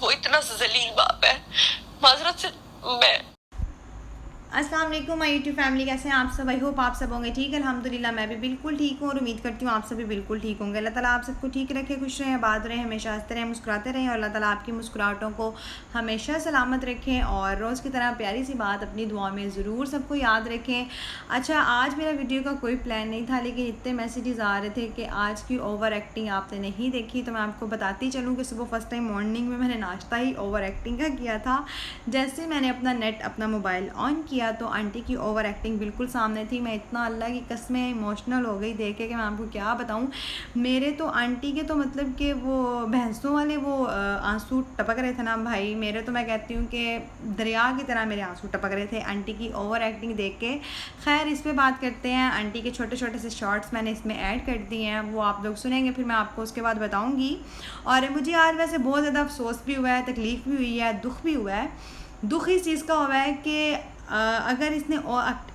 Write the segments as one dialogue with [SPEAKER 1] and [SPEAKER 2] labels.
[SPEAKER 1] वो इतना जलील बाप है। माजरत से मैं
[SPEAKER 2] अस्सलाम वालेकुम माय यूट्यूब फैमिली, कैसे हैं आप सब। आई होप आप सब होंगे ठीक। अल्हम्दुलिल्लाह मैं भी बिल्कुल ठीक हूँ और उम्मीद करती हूँ आप सभी बिल्कुल ठीक होंगे। अल्लाह ताला आप सबको ठीक रखे, खुश रहें, आबाद रहें, हमेशा हंसते रहें, मुस्कुराते रहें और अल्लाह ताला आपकी मुस्कुराहटों को हमेशा सलामत रखें। और रोज़ की तरह प्यारी सी बात अपनी दुआ में ज़रूर सबको याद रखें। अच्छा, आज मेरा वीडियो का कोई प्लान नहीं था, लेकिन इतने मैसेजेस आ रहे थे कि आज की ओवर एक्टिंग आपने नहीं देखी, तो मैं आपको बताती चलूँ कि सुबह फर्स्ट टाइम मॉर्निंग में मैंने नाश्ता ही ओवर एक्टिंग का किया था। जैसे मैंने अपना मोबाइल ऑन किया तो आंटी की ओवर एक्टिंग बिल्कुल सामने थी। मैं इतना अल्लाह की कसमें इमोशनल हो गई देख के कि मैं आपको क्या बताऊं। मेरे तो आंटी के तो मतलब कि वो भैंसों वाले वो आंसू टपक रहे थे ना भाई, मेरे तो मैं कहती हूँ कि दरिया की तरह मेरे आंसू टपक रहे थे आंटी की ओवर एक्टिंग देख के। खैर, इस पर बात करते हैं। आंटी के छोटे छोटे से शॉर्ट्स मैंने इसमें ऐड कर दिए हैं, वो आप लोग सुनेंगे, फिर मैं आपको उसके बाद बताऊँगी। और मुझे आज वैसे बहुत ज़्यादा अफसोस भी हुआ है, तकलीफ़ भी हुई है, दुख भी हुआ है। दुख इस चीज़ का हुआ है कि अगर इसने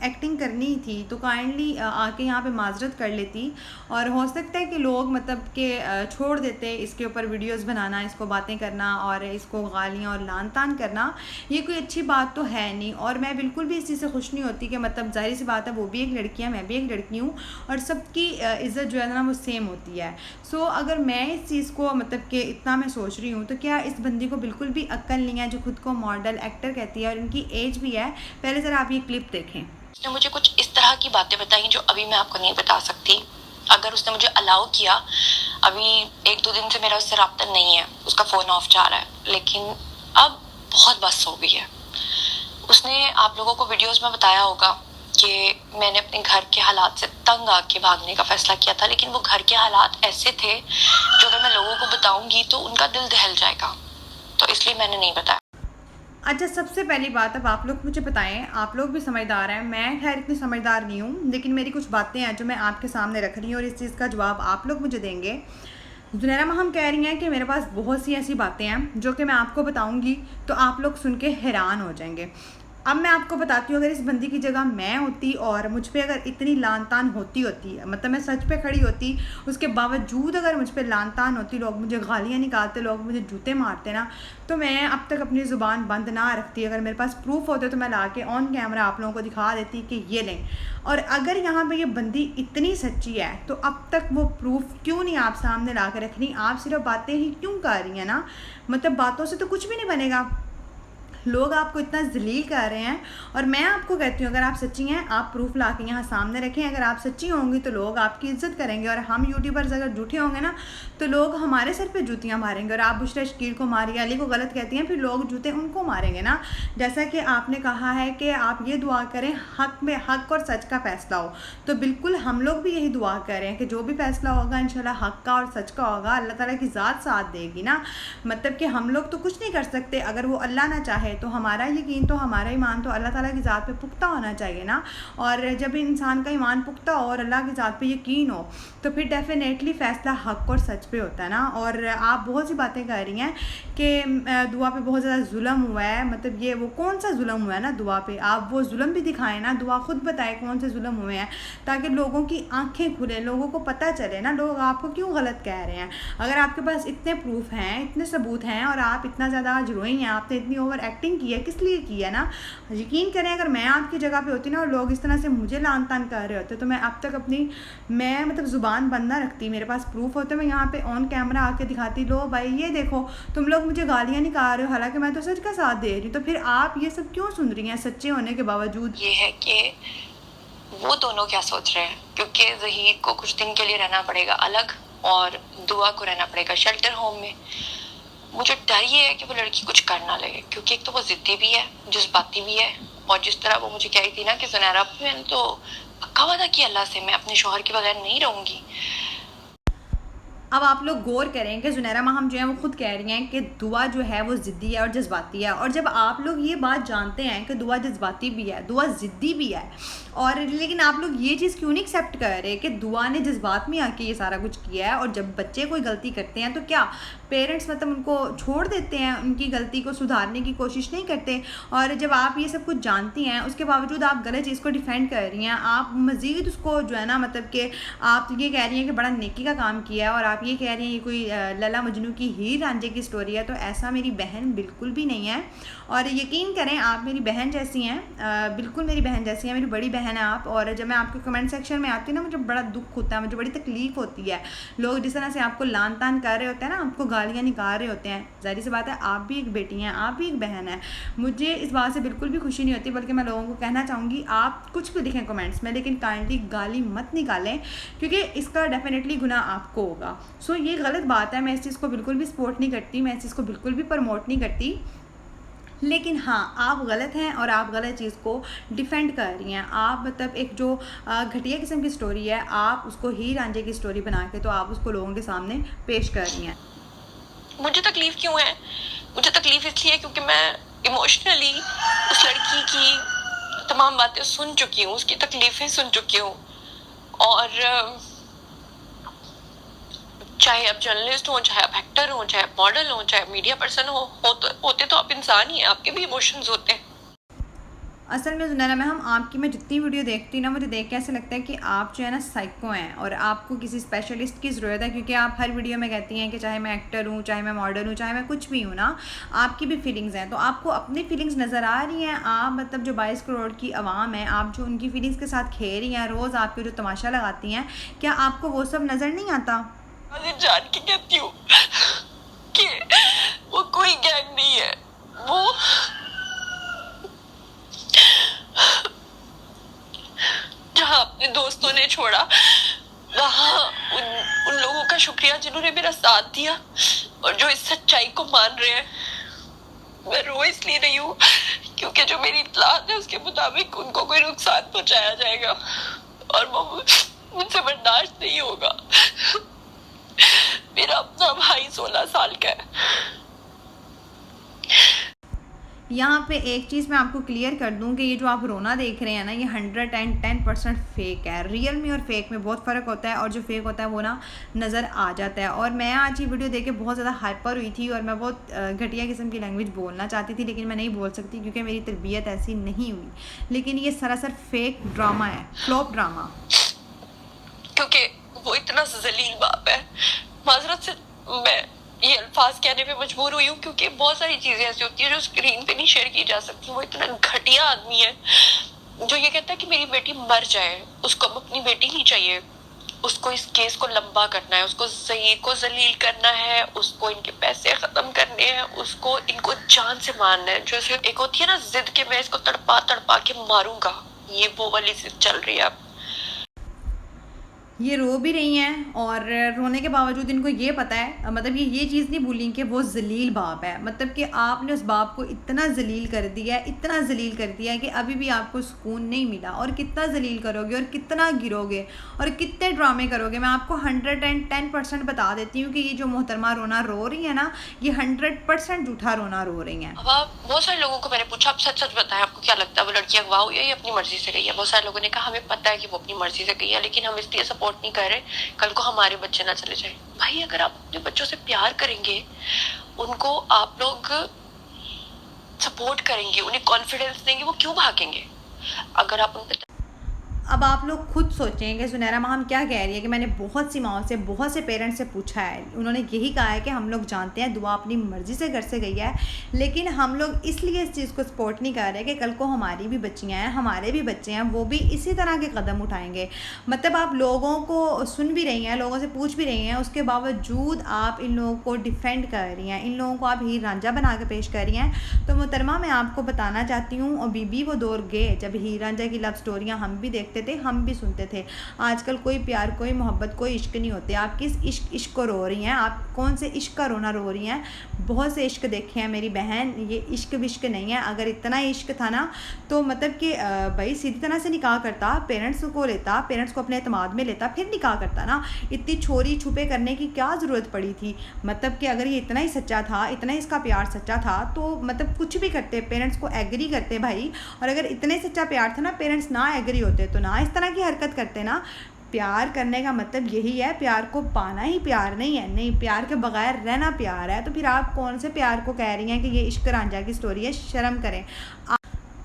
[SPEAKER 2] एक्टिंग करनी थी तो काइंडली आके यहाँ पे माजरत कर लेती। और हो सकता है कि लोग मतलब कि छोड़ देते इसके ऊपर वीडियोस बनाना, इसको बातें करना और इसको गालियाँ और लान तान करना। ये कोई अच्छी बात तो है नहीं, और मैं बिल्कुल भी इस चीज़ से खुश नहीं होती कि मतलब जाहिर सी बात है वो भी एक लड़की है, मैं भी एक लड़की हूँ और सबकी इज़्ज़त जो है ना वो सेम होती है। सो अगर मैं इस चीज़ को मतलब कि इतना मैं सोच रही हूँ, तो क्या इस बंदी को बिल्कुल भी अक्ल नहीं है जो खुद को मॉडल एक्टर कहती है, और इनकी एज भी है। पहले ज़रा आप ये क्लिप देखें।
[SPEAKER 1] उसने मुझे कुछ इस तरह की बातें बताई जो अभी मैं आपको नहीं बता सकती। अगर उसने मुझे अलाउ किया, अभी 1-2 दिन से मेरा उससे रब्ता नहीं है, उसका फ़ोन ऑफ जा रहा है, लेकिन अब बहुत बस हो गई है। उसने आप लोगों को वीडियोस में बताया होगा कि मैंने अपने घर के हालात से तंग आके भागने का फैसला किया था, लेकिन वो घर के हालात ऐसे थे जो अगर मैं लोगों को बताऊंगी तो उनका दिल दहल जाएगा, तो इसलिए मैंने नहीं बताया।
[SPEAKER 2] अच्छा, सबसे पहली बात, अब आप लोग मुझे बताएं, आप लोग भी समझदार हैं, मैं खैर इतनी समझदार नहीं हूँ, लेकिन मेरी कुछ बातें हैं जो मैं आपके सामने रख रही हूँ और इस चीज़ का जवाब आप लोग मुझे देंगे। जुनैरा हम कह रही हैं कि मेरे पास बहुत सी ऐसी बातें हैं जो कि मैं आपको बताऊंगी तो आप लोग सुन के हैरान हो जाएंगे। अब मैं आपको बताती हूँ, अगर इस बंदी की जगह मैं होती और मुझ पे अगर इतनी लान तान होती मतलब मैं सच पे खड़ी होती, उसके बावजूद अगर मुझ पे लान तान होती, लोग मुझे गालियाँ निकालते, लोग मुझे जूते मारते ना, तो मैं अब तक अपनी ज़ुबान बंद ना रखती। अगर मेरे पास प्रूफ होते तो मैं ला के ऑन कैमरा आप लोगों को दिखा देती कि ये लें। और अगर यहाँ पे ये बंदी इतनी सच्ची है तो अब तक वो प्रूफ क्यों नहीं आप सामने ला के रख रही, आप सिर्फ बातें ही क्यों कर रही हैं ना। मतलब बातों से तो कुछ भी नहीं बनेगा, लोग आपको इतना जलील कर रहे हैं। और मैं आपको कहती हूँ, अगर आप सच्ची हैं आप प्रूफ ला के यहाँ सामने रखें। अगर आप सच्ची होंगी तो लोग आपकी इज्जत करेंगे, और हम यूट्यूबर्स अगर झूठे होंगे ना तो लोग हमारे सर पे जूतियाँ मारेंगे। और आप बुशरा शकील को मारिया अली को गलत कहती हैं, फिर लोग जूते उनको मारेंगे ना। जैसा कि आपने कहा है कि आप ये दुआ करें हक में हक और सच का फैसला हो, तो बिल्कुल हम लोग भी यही दुआ कर रहे हैं कि जो भी फैसला होगा इंशाल्लाह हक का और सच का होगा। अल्लाह ताला की ज़ात साथ देगी ना। मतलब कि हम लोग तो कुछ नहीं कर सकते, अगर वो अल्लाह ना चाहे तो हमारा यकीन तो हमारा ईमान तो अल्लाह ताला की ज़ात पे पुख्ता होना चाहिए ना। और जब इंसान का ईमान पुख्ता हो और अल्लाह की ज़ात पे यकीन हो तो फिर डेफिनेटली फ़ैसला हक और सच पे होता है ना। और आप बहुत सी बातें कर रही हैं कि दुआ पे बहुत ज़्यादा जुल्म हुआ है, मतलब ये वो कौन सा जुल्म हुआ है ना दुआ पे, आप वो जुल्म भी दिखाएं ना, दुआ खुद बताए कौन से जुल्म हुए हैं, ताकि लोगों की आंखें खुले, लोगों को पता चले ना लोग आपको क्यों गलत कह रहे हैं। अगर आपके पास इतने प्रूफ हैं, इतने सबूत हैं और आप इतना ज़्यादा आज रोई हैं, आपने इतनी ओवर एक्टिंग की है, किस लिए की है ना। यकीन करें, अगर मैं आपकी जगह पे होती ना और लोग इस तरह से मुझे लान तान कर रहे होते तो मैं अब तक अपनी मतलब ज़ुबान बंद ना रखती। मेरे पास प्रूफ होते, मैं यहाँ पे ऑन कैमरा आके दिखाती, लो भाई ये देखो तुम लोग मुझे गालियाँ निकाल रहे हो, हालांकि मैं तो सच का साथ दे रही हूँ। तो फिर आप ये सब क्यों सुन रही हैं सच्चे होने के बावजूद।
[SPEAKER 1] ये है कि वो दोनों क्या सोच रहे हैं, क्योंकि ज़हीर को कुछ दिन के लिए रहना पड़ेगा अलग और दुआ को रहना पड़ेगा शेल्टर होम में। मुझे डर ये है कि वो लड़की कुछ कर ना लगे, क्योंकि एक तो वो जिद्दी भी है, जज्बाती भी है, और जिस तरह वो मुझे कही थी ना कि सुनहरा मैंने तो पक्का वादा किया अल्लाह से मैं अपने शौहर के बगैर नहीं रहूंगी।
[SPEAKER 2] अब आप लोग गौर करें कि जुनैरा हम जो है वो खुद कह रही हैं कि दुआ जो है वो ज़िद्दी है और जज्बाती है। और जब आप लोग ये बात जानते हैं कि दुआ जज्बाती भी है, दुआ ज़िद्दी भी है, और लेकिन आप लोग ये चीज़ क्यों नहीं एक्सेप्ट कर रहे कि दुआ ने जज्बात में आके ये सारा कुछ किया है। और जब बच्चे कोई गलती करते हैं तो क्या पेरेंट्स मतलब उनको छोड़ देते हैं, उनकी गलती को सुधारने की कोशिश नहीं करते। और जब आप ये सब कुछ जानती हैं उसके बावजूद आप गलत चीज़ को डिफेंड कर रही हैं, आप मज़ीद उसको जो है ना मतलब कि आप ये कह रही हैं कि बड़ा नेकी का काम किया है और आप ये कह रही हैं ये कोई लैला मजनू की हीर रांझे की स्टोरी है, तो ऐसा मेरी बहन बिल्कुल भी नहीं है। और यकीन करें आप मेरी बहन जैसी हैं, बिल्कुल मेरी बहन जैसी हैं, मेरी बड़ी बहन है आप। और जब मैं आपके कमेंट सेक्शन में आती हूँ ना, मुझे बड़ा दुख होता है, मुझे बड़ी तकलीफ़ होती है। लोग जिस तरह से आपको लान तान कर रहे होते हैं ना, आपको गालियाँ निकाल रहे होते हैं, ज़ाहिर सी बात है आप भी एक बेटी हैं, आप भी एक बहन है। मुझे इस बात से बिल्कुल भी खुशी नहीं होती, बल्कि मैं लोगों को कहना चाहूँगी आप कुछ भी लिखें कमेंट्स में, लेकिन काइंडली गाली मत निकालें, क्योंकि इसका डेफिनेटली गुनाह आपको होगा। सो ये गलत बात है, मैं इस चीज़ को बिल्कुल भी सपोर्ट नहीं करती, मैं इस चीज़ को बिल्कुल भी प्रमोट नहीं करती। लेकिन हाँ, आप गलत हैं और आप गलत चीज़ को डिफेंड कर रही हैं। आप मतलब एक जो घटिया किस्म की स्टोरी है, आप उसको हीर रांझे की स्टोरी बना के तो आप उसको लोगों के सामने पेश कर रही हैं।
[SPEAKER 1] मुझे तकलीफ क्यों है? मुझे तकलीफ इसलिए क्योंकि मैं इमोशनली उस लड़की की तमाम बातें सुन चुकी हूँ, उसकी तकलीफें सुन चुकी हूँ। और चाहे आप जर्नलिस्ट हो, चाहे आप एक्टर हो, चाहे आप मॉडल हो, चाहे मीडिया पर्सन होते तो आप इंसान ही हैं, आपके भी इमोशंस होते हैं।
[SPEAKER 2] असल में ज़ुनैरा मैम, आपकी मैं जितनी वीडियो देखती हूँ ना, मुझे देख के ऐसा लगता है कि आप जो है ना साइको हैं और आपको किसी स्पेशलिस्ट की ज़रूरत है, क्योंकि आप हर वीडियो में कहती हैं कि चाहे मैं एक्टर हूँ, चाहे मैं मॉडल हूँ, चाहे मैं कुछ भी हूँ ना, आपकी भी फीलिंग्स हैं। तो आपको अपनी फीलिंग्स नज़र आ रही हैं। आप मतलब जो 22 करोड़ की आवाम है, आप जो उनकी फीलिंग्स के साथ खेल रही हैं, रोज़ आपके जो तमाशा लगाती हैं, क्या आपको वो सब नज़र नहीं आता?
[SPEAKER 1] जान के कहती हूँ कि वो कोई गैंग नहीं है, वो जहाँ अपने दोस्तों ने छोड़ा, वहाँ उन लोगों का शुक्रिया जिन्होंने मेरा साथ दिया और जो इस सच्चाई को मान रहे हैं। मैं रो इसलिए रही हूँ क्योंकि जो मेरी इत्तलात है उसके मुताबिक उनको कोई नुकसान पहुंचाया जाएगा और वो मुझसे बर्दाश्त नहीं होगा। मेरा अपना भाई 16 साल का है।
[SPEAKER 2] यहाँ पे एक चीज़ मैं आपको क्लियर कर दूँ कि ये जो आप रोना देख रहे हैं ना, ये 110% फेक है। रियल में और फेक में बहुत फ़र्क होता है, और जो फेक होता है वो ना नज़र आ जाता है। और मैं आज ये वीडियो देख के बहुत ज़्यादा हाइपर हुई थी और मैं बहुत घटिया किस्म की लैंग्वेज बोलना चाहती थी, लेकिन मैं नहीं बोल सकती क्योंकि मेरी तरबियत ऐसी नहीं हुई। लेकिन ये सरासर फेक ड्रामा है, फ्लॉप ड्रामा।
[SPEAKER 1] क्योंकि वो इतना जलील बाप है, माजरत से मैं ये अल्फाज कहने पे मजबूर हुई हूँ, क्योंकि बहुत सारी चीजें ऐसी होती है जो स्क्रीन पे नहीं शेयर की जा सकती। वो इतना घटिया आदमी है जो ये कहता है कि मेरी बेटी मर जाए, उसको अब अपनी बेटी नहीं चाहिए, उसको इस केस को लंबा करना है, उसको ज़हीर को जलील करना है, उसको इनके पैसे खत्म करने हैं, उसको इनको जान से मारना है। जैसे एक होती है ना जिद के मैं इसको तड़पा तड़पा के मारूंगा, ये वो वाली जिद चल रही है अब।
[SPEAKER 2] ये रो भी रही हैं और रोने के बावजूद इनको ये पता है, मतलब ये चीज़ नहीं भूली कि वो जलील बाप है। मतलब कि आपने उस बाप को इतना जलील कर दिया है, इतना जलील कर दिया है कि अभी भी आपको सुकून नहीं मिला। और कितना जलील करोगे और कितना गिरोगे और कितने ड्रामे करोगे, मैं आपको 110% बता देती हूँ कि ये जो मोहतरमा रोना रो रही है ना, ये 100% झूठा रोना रो रही हैं।
[SPEAKER 1] अब आप बहुत सारे लोगों को मैंने पूछा, आप सच सच बताएं, आपको क्या लगता है वो लड़की अगवा हुई है या अपनी मर्जी से गई है? बहुत सारे लोगों ने कहा हमें पता है कि वो अपनी मर्जी से गई है, लेकिन हम इसलिए सपोर्ट नहीं कर रहे कल को हमारे बच्चे ना चले जाए। भाई अगर आप अपने बच्चों से प्यार करेंगे, उनको आप लोग सपोर्ट करेंगे, उन्हें कॉन्फिडेंस देंगे, वो क्यों भागेंगे? अगर आप उन पर
[SPEAKER 2] अब आप लोग खुद सोचें कि सुनैरा माम क्या कह रही है कि मैंने बहुत सी माओं से, बहुत से पेरेंट्स से पूछा है, उन्होंने यही कहा है कि हम लोग जानते हैं दुआ अपनी मर्ज़ी से घर से गई है, लेकिन हम लोग इसलिए इस चीज़ को सपोर्ट नहीं कर रहे कि कल को हमारी भी बच्चियाँ हैं, हमारे भी बच्चे हैं, वो भी इसी तरह के कदम उठाएंगे। मतलब आप लोगों को सुन भी रही हैं, लोगों से पूछ भी रही हैं, उसके बावजूद आप इन लोगों को डिफेंड कर रही हैं, इन लोगों को आप हीर रांझा बना के पेश कर रही हैं। तो मोहतरमा मैं आपको बताना चाहती हूँ, और बीबी वो दौर गए जब हीर रांझा की लव स्टोरियाँ हम भी देखते थे, हम भी सुनते थे। आजकल कोई प्यार, कोई मोहब्बत, कोई इश्क नहीं होते। आप किस इश्क को रो रही हैं? आप कौन से इश्क का रोना रो रही हैं? बहुत से इश्क देखे हैं मेरी बहन, ये इश्क विश्क नहीं है। अगर इतना इश्क था ना तो मतलब कि भाई सीधी तरह से निकाह करता, पेरेंट्स को लेता, पेरेंट्स को अपने एतमाद में लेता, फिर निकाह करता ना। इतनी छोरी छुपे करने की क्या ज़रूरत पड़ी थी? मतलब कि अगर ये इतना ही सच्चा था, इतना ही इसका प्यार सच्चा था, तो मतलब कुछ भी करते, पेरेंट्स को एग्री करते भाई। और अगर इतने सच्चा प्यार था ना, पेरेंट्स ना एग्री होते तो ना इस तरह की हरकत करते ना। प्यार करने का मतलब यही है, प्यार को पाना ही प्यार नहीं है। नहीं, प्यार के बगैर रहना प्यार है। तो फिर आप कौन से प्यार को कह रही हैं कि ये इश्क रांझा की स्टोरी है? शर्म करें।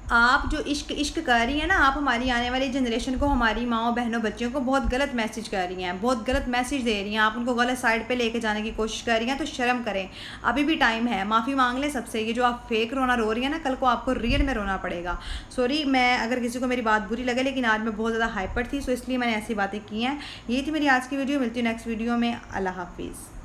[SPEAKER 2] आप जो इश्क इश्क कर रही हैं ना, आप हमारी आने वाली जनरेशन को, हमारी माओ बहनों बच्चियों को बहुत गलत मैसेज कर रही हैं, बहुत गलत मैसेज दे रही हैं, आप उनको गलत साइड पे लेके जाने की कोशिश कर रही हैं। तो शर्म करें, अभी भी टाइम है, माफ़ी मांग लें सबसे। ये जो आप फेक रोना रो रही हैं ना, कल को आपको रियल में रोना पड़ेगा। सॉरी, मैं अगर किसी को मेरी बात बुरी लगे, लेकिन आज मैं बहुत ज़्यादा हाइपर थी, सो इसलिए मैंने ऐसी बातें की हैं। ये थी मेरी आज की वीडियो, मिलती हूँ नेक्स्ट वीडियो में। अल्लाह हाफिज़।